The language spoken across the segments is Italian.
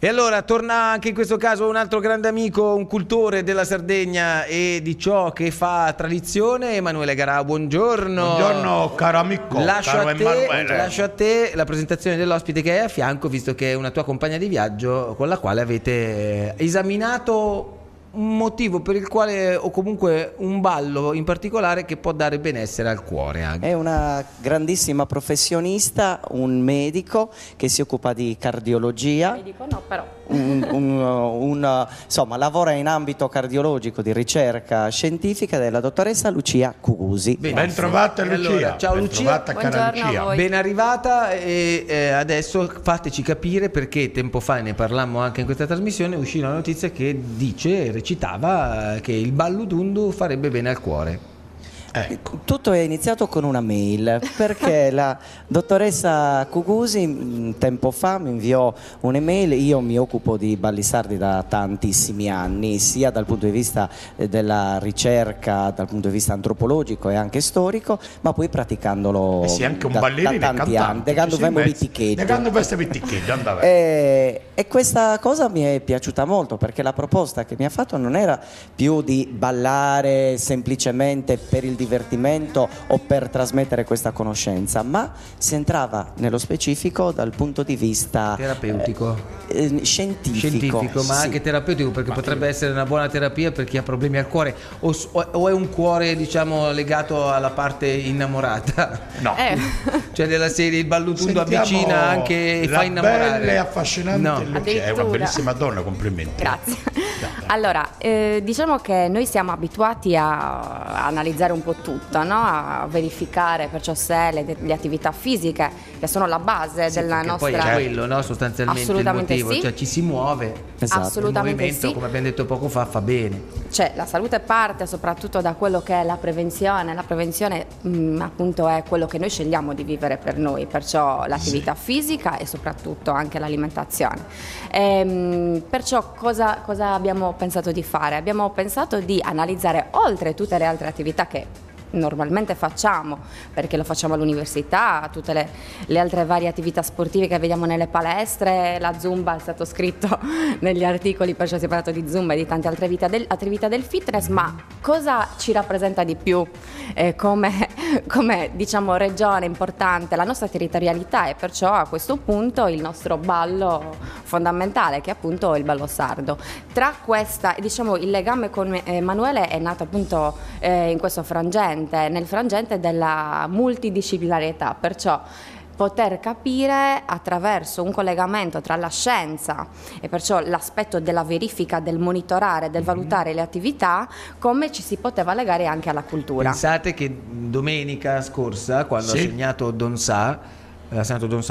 E allora torna anche in questo caso un altro grande amico, un cultore della Sardegna e di ciò che fa tradizione, Emanuele Garà. Buongiorno. Buongiorno caro amico, caro Emanuele. Lascio a te la presentazione dell'ospite che hai a fianco, visto che è una tua compagna di viaggio con la quale avete esaminato un motivo per il quale, o comunque un ballo in particolare che può dare benessere al cuore anche. È una grandissima professionista, un medico che si occupa di cardiologia. Medico no, però. Insomma, lavora in ambito cardiologico di ricerca scientifica della dottoressa Lucia Cugusi. Ben trovata Lucia. Allora, ciao ben Lucia. trovata cara Buongiorno a Lucia. voi. Ben arrivata e adesso fateci capire perché tempo fa, ne parlammo anche in questa trasmissione, uscì una notizia che recitava che il ballo dundu farebbe bene al cuore. Ecco. Tutto è iniziato con una mail perché la dottoressa Cugusi tempo fa mi inviò un'email. Io mi occupo di balli sardi da tantissimi anni, sia dal punto di vista della ricerca, dal punto di vista antropologico e anche storico, ma poi praticandolo Sì, anche un da ballerino tanti anni. Degando vemo vittichetti. E questa cosa mi è piaciuta molto perché la proposta che mi ha fatto non era più di ballare semplicemente per il divertimento o per trasmettere questa conoscenza, ma si entrava nello specifico dal punto di vista Terapeutico. Scientifico, ma sì. anche terapeutico, perché potrebbe essere una buona terapia per chi ha problemi al cuore o è un cuore, diciamo, legato alla parte innamorata. No. Cioè della serie il ballutundo Sentiamo avvicina anche e la fa innamorare. bella e affascinante No. Lucia. È una Addirittura. bellissima donna, complimenti. Grazie. Allora, diciamo che noi siamo abituati a analizzare un po' tutto, no? A verificare perciò se le attività fisiche, che sono la base Sì, della perché nostra... poi è quello, no? Sostanzialmente Assolutamente il motivo, sì. cioè ci si muove. Esatto. Assolutamente Il movimento, sì. come abbiamo detto poco fa bene. Cioè, la salute parte soprattutto da quello che è la prevenzione. La prevenzione appunto è quello che noi scegliamo di vivere per noi, perciò l'attività fisica e soprattutto anche l'alimentazione. Perciò cosa abbiamo pensato di fare? Abbiamo pensato di analizzare, oltre tutte le altre attività che normalmente facciamo, perché lo facciamo all'università, tutte le altre varie attività sportive che vediamo nelle palestre, la Zumba è stato scritto negli articoli, perciò si è parlato di Zumba e di tante altre attività del fitness, ma cosa ci rappresenta di più come diciamo regione importante? La nostra territorialità e perciò a questo punto il nostro ballo fondamentale, che è appunto il ballo sardo. Tra questa, diciamo, il legame con Emanuele è nato appunto in questo frangente, nel frangente della multidisciplinarietà, perciò poter capire attraverso un collegamento tra la scienza e perciò l'aspetto della verifica, del monitorare, del valutare le attività, come ci si poteva legare anche alla cultura. Pensate che domenica scorsa, quando ha segnato Donsà,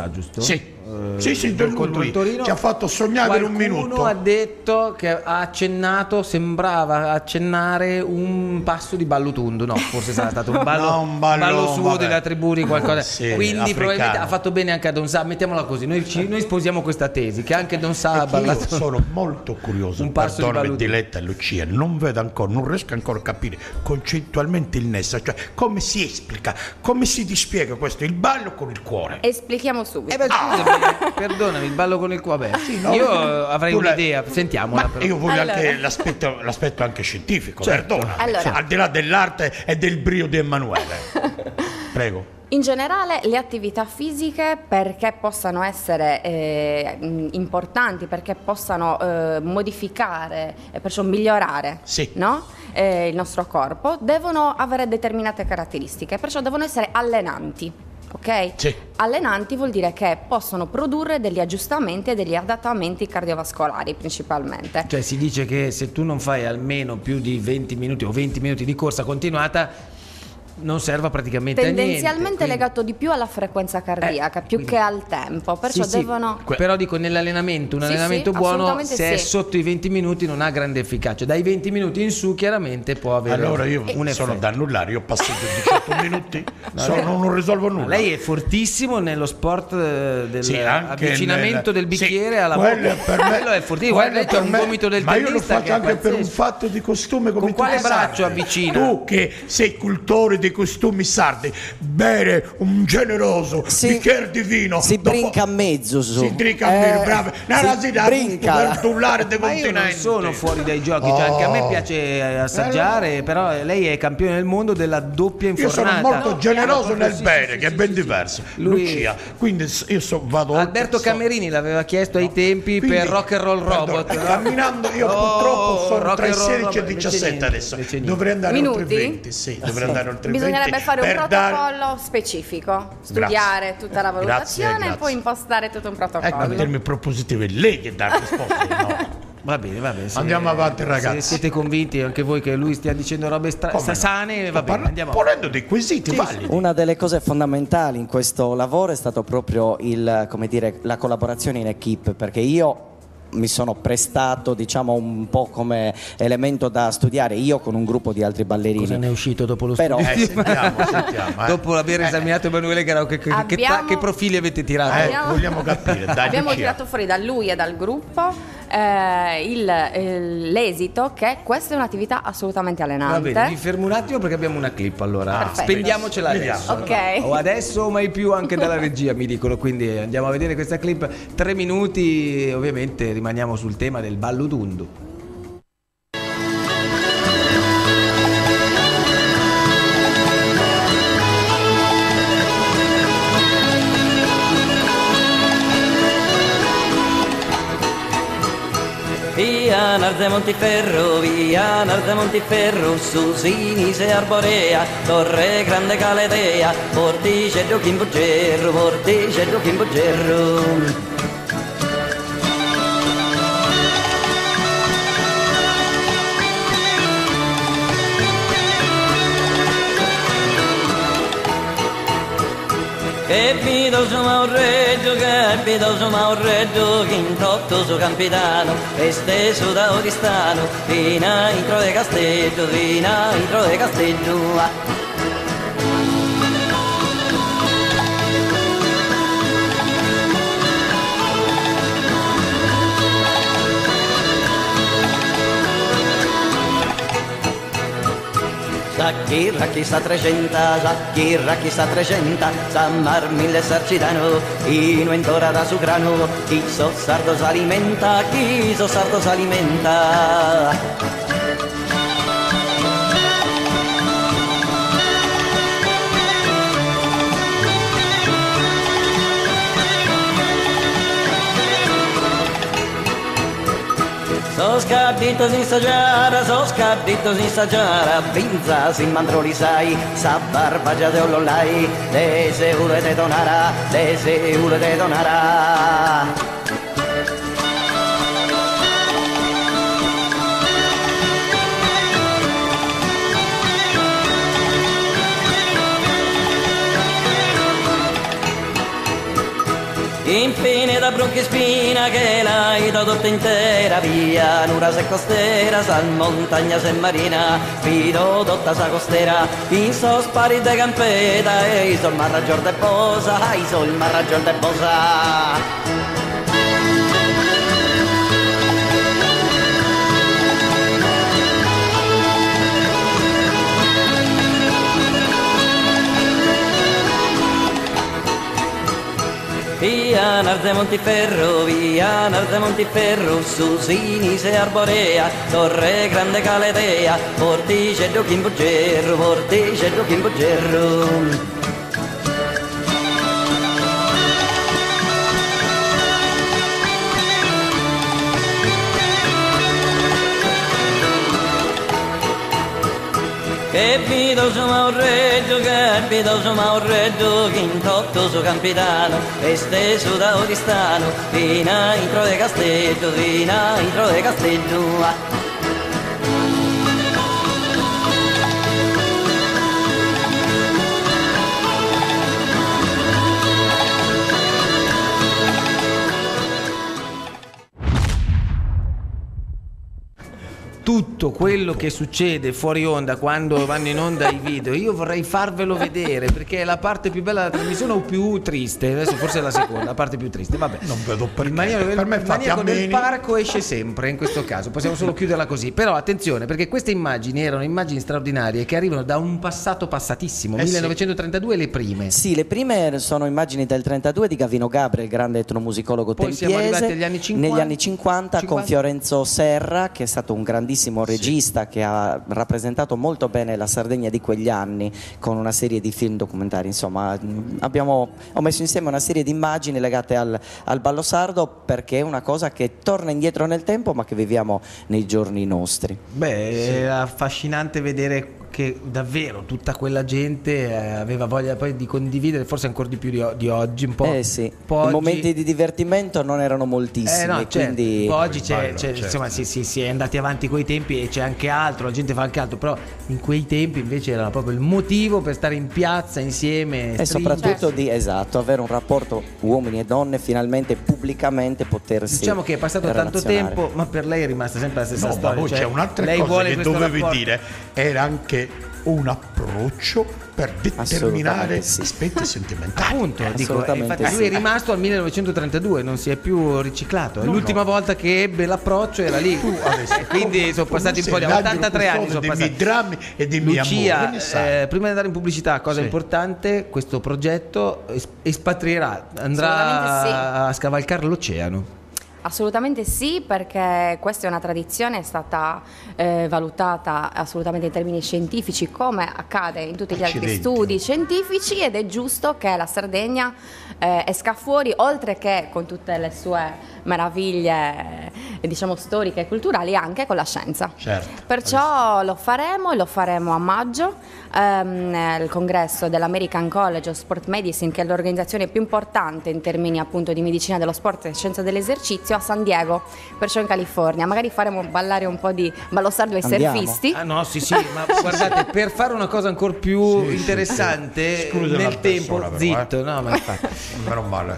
giusto? Sì. Contro il Torino, ci ha fatto sognare per un minuto. Qualcuno ha detto che ha accennato, sembrava accennare un passo di ballo tundu. No, forse sarà stato un ballo, No, un ballo, suo vabbè. della tribù, qualcosa. Sì, quindi africano. probabilmente ha fatto bene anche a Donsà. Mettiamola così, noi sposiamo questa tesi che anche Donsà ha Io ballato sono molto curioso, un passo di perdonami ballo Diletta e Lucia, non vedo ancora, non riesco ancora a capire concettualmente il nesso, cioè come si esplica, come si dispiega questo, il ballo con il cuore. Esplichiamo subito. scusami, perdonami, il ballo con il cuore. Io avrei un'idea, sentiamola. Ma però. io voglio Allora. anche l'aspetto anche scientifico, Certo. perdona. Allora. Al di là dell'arte e del brio di Emanuele. Prego. In generale le attività fisiche, perché possano essere importanti, perché possano modificare e perciò migliorare no? Il nostro corpo, devono avere determinate caratteristiche, perciò devono essere allenanti. Ok? Sì. Allenanti vuol dire che possono produrre degli aggiustamenti e degli adattamenti cardiovascolari principalmente. Cioè si dice che se tu non fai almeno più di 20 minuti o 20 minuti di corsa continuata non serva praticamente a niente. Tendenzialmente legato di più alla frequenza cardiaca più quindi- che al tempo, perciò Sì, devono... Però dico nell'allenamento, un Sì, allenamento sì, buono assolutamente se è sì. sotto i 20 minuti non ha grande efficacia, dai 20 minuti in su chiaramente può avere Allora io un sono effetto. da annullare, io ho passato 18 minuti, non risolvo nulla. Lei è fortissimo nello sport Sì, anche avvicinamento del bicchiere sì, alla quello bocca. per me- Quello è fortissimo, quello guarda, c'è per un me- gomito del ma io lo tennista faccio che è anche per un pazzesco. fatto di costume come Con tu quale sai. braccio avvicina? Tu che sei cultore dei costumi sardi, bere un generoso bicchiere di vino. Si brinca a mezzo su. Si brinca a mezzo, bravo. Si brinca. Per tullare dei Ma io non continenti. sono fuori dai giochi, cioè anche a me piace assaggiare, però lei è campione del mondo della doppia Io infornata. sono molto generoso nel sì, bere, sì, che è sì, ben sì, diverso. Lui- Lucia, quindi io vado Alberto oltre, Camerini l'aveva chiesto ai tempi Quindi, per Rock and Roll Robot. perdona, camminando io purtroppo sono Rock tra i and Roll 16 e Robot, 17 invece adesso. niente. Dovrei andare Minuti? oltre 20, sì, dovrei andare oltre 20. Bisognerebbe fare un per dare- protocollo specifico, studiare tutta la valutazione Grazie. e poi impostare tutto un protocollo. Ecco, in termini propositivi, è lei che dà risposte, no? Va bene, va bene. Andiamo avanti, ragazzi. Se siete convinti anche voi che lui stia dicendo robe Come no? sane, va bene, andiamo avanti. Ponendo dei quesiti validi. Una delle cose fondamentali in questo lavoro è stato proprio la collaborazione in equipe, perché io mi sono prestato, diciamo, un po' come elemento da studiare io con un gruppo di altri ballerini. Cosa ne è uscito dopo lo Però- studio? Sentiamo. Dopo aver esaminato Emanuele Garau, che Abbiamo- profili avete tirato? Vogliamo capire, dai, Abbiamo Lucia. tirato fuori da lui e dal gruppo l'esito che questa è un'attività assolutamente Va allenante. bene, mi fermo un attimo perché abbiamo una clip allora. Perfetto. Spendiamocela Vediamo. adesso. Ok. O adesso o mai più anche dalla regia, mi dicono. Quindi andiamo a vedere questa clip. 3 minuti, ovviamente rimaniamo sul tema del ballo dundu. Via Narde Montiferro, via Narde Montiferro, su Sinise Arborea, Torre Grande Caledea, Porticello Chimbuggerro, Porticello Chimbuggerro. Che vedo su Maurreggio, che vedo su Maurreggio, che in totto su Campitano, esteso da Oristano, fino a intro de Casteggio, fino a intro de Casteggio. Chi sta 300, chi sta 300, San Mar 1000 esercitano, in entora da su grano, chi so sardo s'alimenta, chi so sardo s'alimenta. So scabdito sin stagiara, Vinza sin mandroli sai, sa barba già de ollolai, le seule de donara, le seule de donara. Infine da Bronchispina che l'hai tutta intera, via Nuras e Costera, San Montagnas e Marina, Fido tutta sa costera, in sospari de Campeta, e sol marragior de Bosa, sol marragior de Bosa. Via Narde Montiferro, su Sinise Arborea, Torre Grande Caledea, Porticello Chimbuggerro, Porticello Chimbuggerro. Che vedo su Maurreggio, che in totto su Campitano, esteso da Oristano, fino a intro de Casteggio, fino a intro de Casteggio. tutto quello che succede fuori onda quando vanno in onda i video, io vorrei farvelo vedere, perché è la parte più bella della trasmissione o più triste. Adesso forse è la seconda, la parte più triste. Vabbè, non vedo perché. Per me il maniaco del parco esce sempre in questo caso, possiamo solo chiuderla così. Però attenzione, perché queste immagini erano immagini straordinarie che arrivano da un passato passatissimo, 1932 le prime. Sì, le prime sono immagini del 32 di Gavino Gabra, il grande etnomusicologo Poi tempiese. siamo arrivati agli anni 50, negli anni 50 con Fiorenzo Serra, che è stato un grandissimo regista che ha rappresentato molto bene la Sardegna di quegli anni con una serie di film documentari. Insomma, ho messo insieme una serie di immagini legate al ballo sardo, perché è una cosa che torna indietro nel tempo ma che viviamo nei giorni nostri. È affascinante vedere che davvero tutta quella gente aveva voglia poi di condividere, forse ancora di più di oggi un po'. Sì. I momenti di divertimento non erano moltissimi, quindi oggi insomma si è andati avanti coi tempi e c'è anche altro, la gente fa anche altro, però in quei tempi invece era proprio il motivo per stare in piazza insieme e soprattutto di avere un rapporto uomini e donne, finalmente pubblicamente potersi diciamo che è passato tanto tempo, ma per lei è rimasta sempre la stessa storia. Ma poi c'è un'altra cosa che dovevi dire, era anche un approccio per determinare aspetti sentimentali. Appunto, infatti lui è rimasto al 1932, non si è più riciclato. L'ultima volta che ebbe l'approccio era lì. Quindi sono passati un po' di 83 anni. Sono passati. Dei drammi e dei miei Lucia, amori. prima di andare in pubblicità, cosa importante, questo progetto espatrierà, andrà a scavalcare l'oceano. Assolutamente sì, perché questa è una tradizione, è stata valutata assolutamente in termini scientifici, come accade in tutti gli altri studi scientifici, ed è giusto che la Sardegna esca fuori, oltre che con tutte le sue meraviglie diciamo storiche e culturali, anche con la scienza. Perciò lo faremo a maggio al congresso dell'American College of Sport Medicine, che è l'organizzazione più importante in termini appunto di medicina dello sport e scienza dell'esercizio, a San Diego, perciò in California. Magari faremo ballare un po' di ballo sardo ai surfisti. No, sì, ma guardate, per fare una cosa ancora più interessante nel tempo, zitto, no, ma infatti,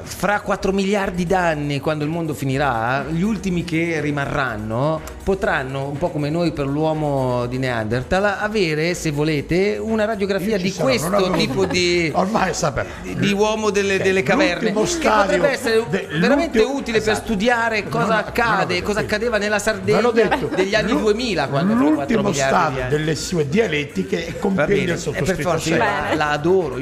fra 4 miliardi d'anni, quando il mondo finirà, gli ultimi che rimarranno potranno, un po' come noi per l'uomo di Neanderthal, avere, se volete, una radiografia di questo tipo di uomo delle caverne, che potrebbe essere veramente utile per studiare cosa accade, cosa accadeva nella Sardegna degli anni 2000, quando l'ultimo stadio delle sue dialettiche è compiere il sottoscritto. La adoro,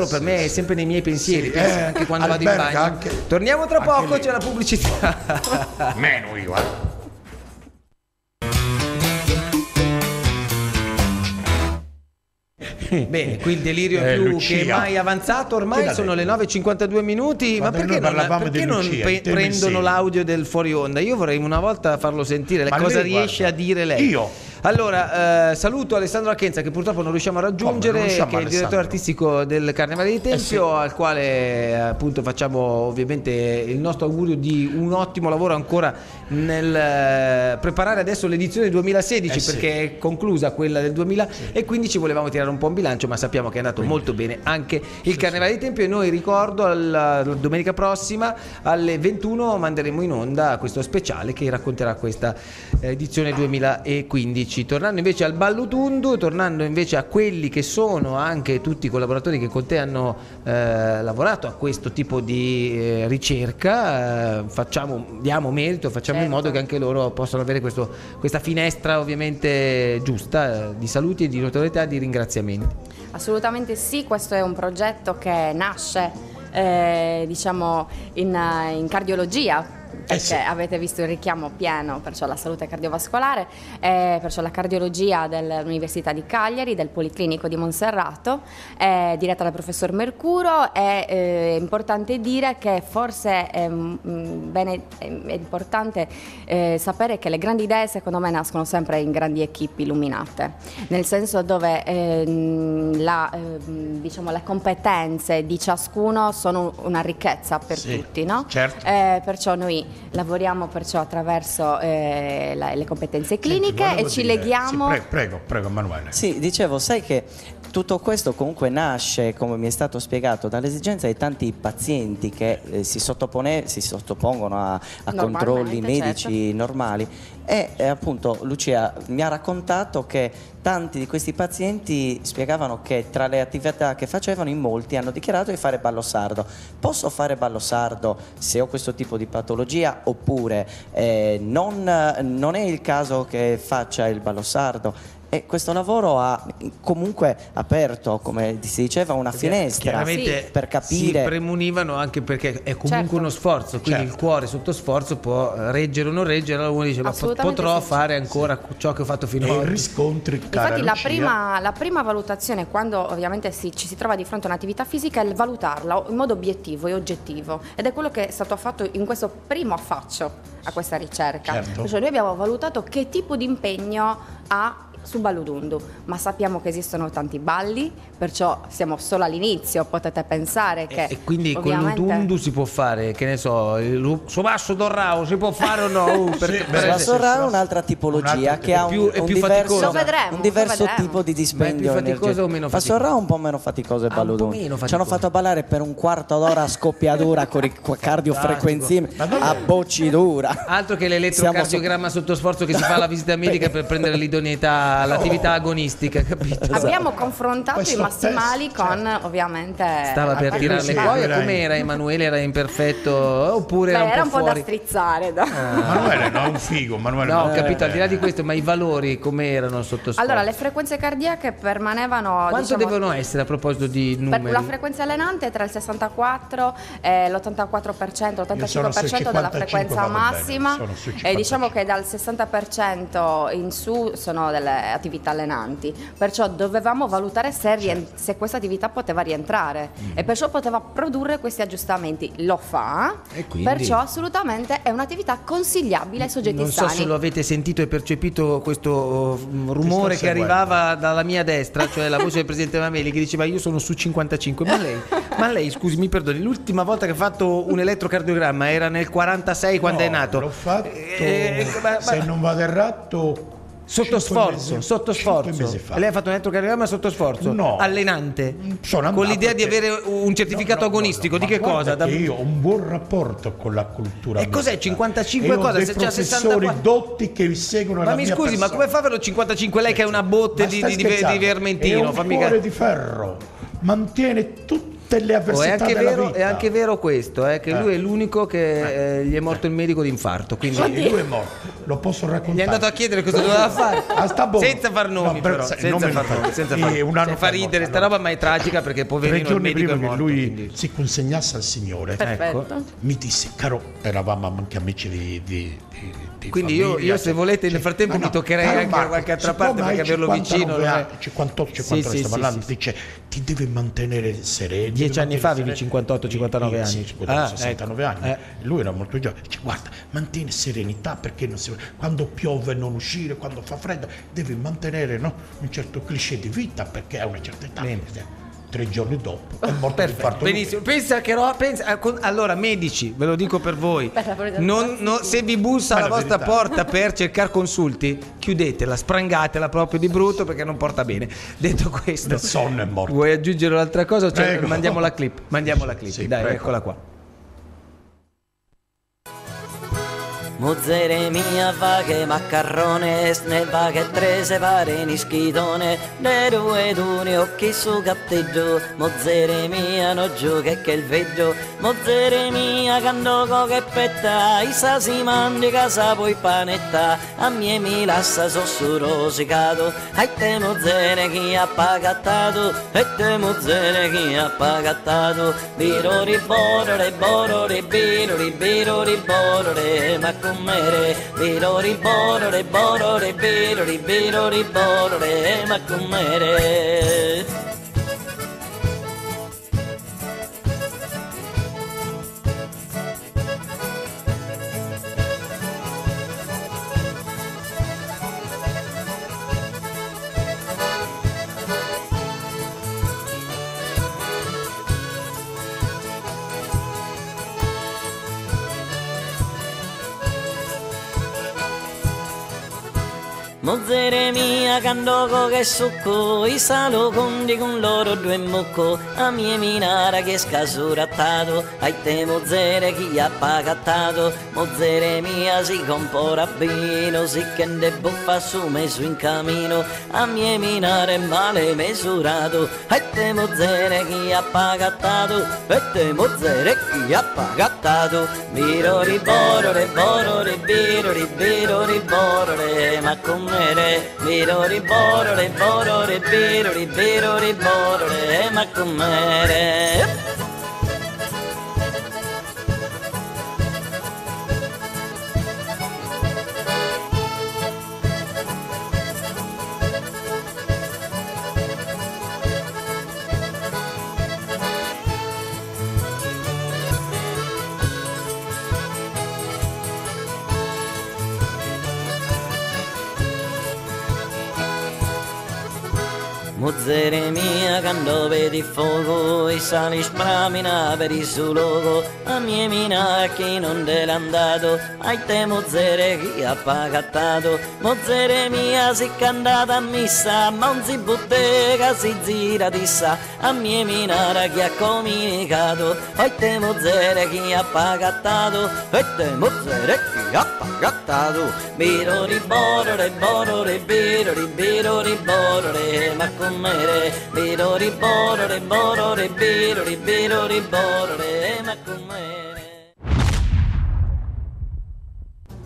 per me è sempre nei miei pensieri, anche quando vado in bagno. Torniamo tra poco, c'è la pubblicità. Meno io, Bene, qui il delirio è più che mai avanzato, ormai sono le 9:52 minuti, ma perché non prendono l'audio del fuori onda? Io vorrei una volta farlo sentire, cosa riesce a dire lei. Io saluto Alessandro Achenza, che purtroppo non riusciamo a raggiungere, che è il direttore artistico del Carnevale di Tempio, al quale appunto facciamo ovviamente il nostro augurio di un ottimo lavoro ancora nel preparare adesso l'edizione 2016, perché è conclusa quella del 2015, volevamo tirare un po' in bilancio, ma sappiamo che è andato molto bene anche il Carnevale di Tempio, e noi ricordo la domenica prossima alle 21 manderemo in onda questo speciale che racconterà questa edizione 2015. Tornando invece al Ballo Tundu, tornando invece a quelli che sono anche tutti i collaboratori che con te hanno lavorato a questo tipo di ricerca, diamo merito, facciamo in modo che anche loro possano avere questa finestra ovviamente giusta di saluti e di notorietà e di ringraziamenti. Assolutamente sì, questo è un progetto che nasce diciamo in cardiologia, perché avete visto il richiamo pieno, perciò la salute cardiovascolare, perciò la cardiologia dell'Università di Cagliari, del Policlinico di Monserrato, diretta dal professor Mercuro. È importante dire che forse è importante sapere che le grandi idee secondo me nascono sempre in grandi equipe illuminate, nel senso dove diciamo, le competenze di ciascuno sono una ricchezza per tutti, no? Perciò noi lavoriamo attraverso le competenze cliniche. Senti, e ci leghiamo. Prego Emanuele. Sì, dicevo, sai che Tutto questo comunque nasce, come mi è stato spiegato, dall'esigenza di tanti pazienti che si sottopongono a controlli medici normali e appunto Lucia mi ha raccontato che tanti di questi pazienti spiegavano che tra le attività che facevano in molti hanno dichiarato di fare ballo sardo. Posso fare ballo sardo se ho questo tipo di patologia oppure non è il caso che faccia il ballo sardo? E questo lavoro ha comunque aperto, come si diceva, una finestra per capire. Si premunivano anche perché è comunque uno sforzo, quindi il cuore sotto sforzo può reggere o non reggere, allora uno dice ma potrò fare ancora ciò che ho fatto finora. E riscontri, infatti la prima valutazione, quando ovviamente ci si trova di fronte a un'attività fisica, è il valutarla in modo obiettivo e oggettivo, ed è quello che è stato fatto in questo primo affaccio a questa ricerca. Cioè noi abbiamo valutato che tipo di impegno ha su Balludundu, ma sappiamo che esistono tanti balli, perciò siamo solo all'inizio, potete pensare che e quindi con l'Udundu si può fare, che ne so, il Subasso Dorrao si può fare o no? Subasso Dorrao è un'altra tipologia che ha un diverso tipo di dispendio. Ma è più faticosa o meno faticosa? Subasso Dorrao è un po' meno faticoso del Balludundu. Ci hanno fatto ballare per un quarto d'ora a scoppiadura con i cardiofrequenzimi a boccidura. Altro che l'elettrocardiogramma sotto sforzo che si fa alla visita medica per prendere l'idoneità all'attività agonistica, capito? Abbiamo confrontato i massimali con ovviamente. Stava per tirare le cuoia. Com'era Emanuele? Era imperfetto oppure era un po' da strizzare? Emanuele no, un figo. No, ho capito, al di là di questo, ma i valori com'erano sotto sforzo? Allora, le frequenze cardiache permanevano. Quanto devono essere a proposito di numeri? La frequenza allenante è tra il 64 e l'84%, l'85% della frequenza massima. E diciamo che dal 60% in su sono delle attività allenanti, perciò dovevamo valutare se questa attività poteva rientrare e perciò poteva produrre questi aggiustamenti. Lo fa, perciò assolutamente è un'attività consigliabile ai soggetti sani. Non so se lo avete sentito e percepito questo rumore che arrivava dalla mia destra, cioè la voce del presidente Mameli che diceva io sono su 55, ma lei scusi, mi perdoni, l'ultima volta che ha fatto un elettrocardiogramma era nel 46 quando è nato. L'ho fatto se non vado errato sotto sforzo. Lei ha fatto un elettrocardiogramma sotto sforzo? No. Allenante? Con l'idea di avere un certificato agonistico? Di che cosa? Io ho un buon rapporto con la cultura. E cos'è 55 cosa? Se c'è 64 dotti che seguono la mia persona. Ma mi scusi, ma come fa a averlo 55 lei che è una botte di Vermentino? È un cuore di ferro, mantiene tutte le avversità della vita. È anche vero questo, che lui è l'unico che gli è morto il medico di infarto. Quindi lui è morto, lo posso raccontare. Gli è andato a chiedere cosa doveva fare. Senza far nomi, però. Senza far ridere sta roba, ma è tragica perché poverino il medico è morto. Lui si consegnasse al Signore. Ecco. Mi disse, caro, eravamo anche amici di quindi io se volete nel frattempo mi toccherei anche da qualche altra parte perché averlo vicino 58-59 sta parlando, dice ti deve mantenere sereno. 10 anni fa avevi 58-59 anni. 69 anni. Lui era molto giovane. Dice guarda, mantieni serenità perché quando piove non uscire, quando fa freddo, devi mantenere un certo cliché di vita perché a una certa età. 3 giorni dopo è morto di infarto. Benissimo. Allora medici, ve lo dico per voi, se vi bussa alla vostra porta per cercare consulti, chiudetela, sprangatela proprio di brutto perché non porta bene. Detto questo, il sonno è morto. Vuoi aggiungere un'altra cosa? Mandiamo la clip. Sì, dai, prego. Eccola qua. Mozzere mia va che maccarrone, ne va che 3 se pare ni schidone, ne 2 duni occhi su catteggio, mozzere mia no giù che il veggio, mozzere mia candoco che petta, i sasi mandi casa poi panetta, a mie mi lassa so su rosicato, ai te mozzere chi ha pagattato, e te mozzere chi ha pagattato, biro riborore, biro riborore, ma com'ere, biro riborore, biro riborore, ma com'ere. mozzere mia candoco che succo, i salo condi con loro due mucco, a mia minara che scasurattato, ai te mozzere chi ha pagattato, mozzere mia si compora bino, si che ne buffa su messo in cammino, a mia minare male misurato, ai te mozzere chi ha pagattato, e te mozzere chi ha pagattato, biro riboro riboro ribiro ribiro riboro re, ma com'ere, biro riboro riboro ribiro ribiro riboro re, ma com'ere. Mozzere mia quando vedi fuoco e sali spramina per il suo logo, a mia mina chi non te l'ha andato, ai te mozzere chi ha pagattato, mozzere mia si cantata a missa, ma non si bottega si gira di sa, a mia minara chi ha comunicato, ai te mozzere chi ha pagattato, e te mozzere chi ha pagattato, biro riboro riboro ribiro ribiro riboro re, ma com'ere, biro riboro riboro ribiro ribiro riboro re, ma com'ere.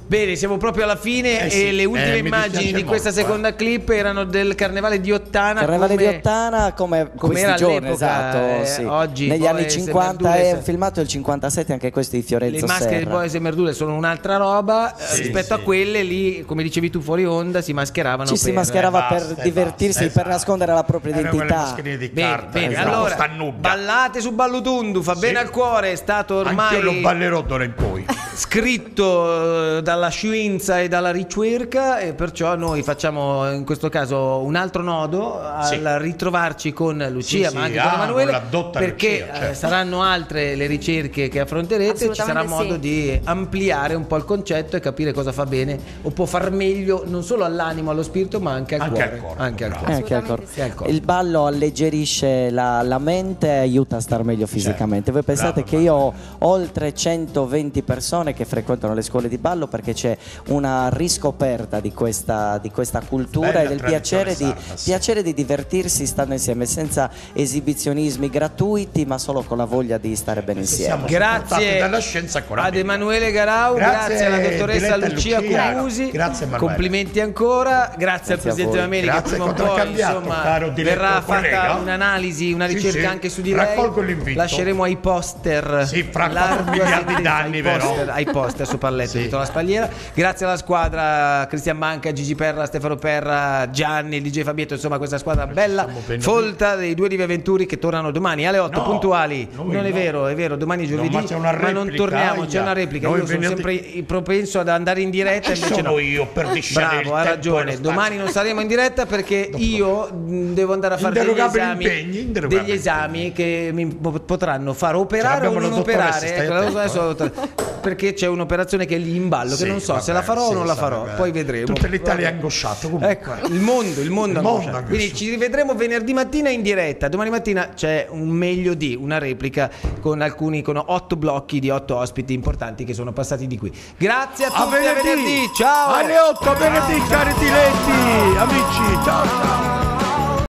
Bene, siamo proprio alla fine e le ultime immagini di questa seconda clip erano del Carnevale di Ottana. Carnevale di Ottana come questi giorni, esatto, sì. Oggi negli anni 50 è filmato il 57, anche questo di Fiorenzo Serra. Le maschere di Boes e Merdule sono un'altra roba, rispetto a quelle lì, come dicevi tu fuori onda, si mascheravano. Si mascherava per divertirsi, per nascondere la propria identità. Bene, allora ballate su Ballutundu, fa bene al cuore, è stato ormai anche io lo ballerò d'ora in poi. Scritto dalla scienza e dalla ricerca, e perciò noi facciamo in questo caso un altro nodo al ritrovarci con Lucia, ma anche con Emanuele, perché Lucia, certo. Saranno altre le ricerche che affronterete, ci sarà modo di ampliare un po' il concetto e capire cosa fa bene o può far meglio non solo all'animo, allo spirito, ma anche al cuore. Anche al corpo. Il ballo alleggerisce la mente e aiuta a star meglio fisicamente. Voi pensate che io ho oltre 120 persone che frequentano le scuole di ballo perché c'è una riscoperta di questa cultura. Bella, e del piacere di divertirsi stando insieme senza esibizionismi gratuiti, ma solo con la voglia di stare bene insieme. Grazie ad Emanuele Garau, grazie alla dottoressa Lucia Cumusi, complimenti ancora, grazie al presidente Mameli che prima o poi insomma verrà fatta un'analisi, una ricerca anche su di lei. Lasceremo ai poster miliardi d'anni ai poster sopra il letto dietro la spalliera. Grazie alla squadra, Cristian Manca, Gigi Perra, Stefano Perra, Gianni, il DJ Fabietto, insomma questa squadra bella folta dei due Dive Venturi che tornano domani alle 8 puntuali. Non è vero, domani è giovedì, ma non torniamo, c'è una replica. Io sono sempre propenso ad andare in diretta, invece no. Bravo, ha ragione. Domani non saremo in diretta perché io devo andare a fare degli esami che mi potranno far operare o non operare. Perché c'è un'operazione che è lì in ballo, che non so se la farò o non la farò, poi vedremo. Tutta l'Italia è angosciata. Ecco, il mondo angosciato. Quindi ci rivedremo venerdì mattina in diretta. Domani mattina c'è un meglio di una replica con 8 blocchi di 8 ospiti importanti che sono passati di qui. Grazie a tutti, a venerdì. Ciao. Alle 8 venerdì, cari diletti, amici. Ciao.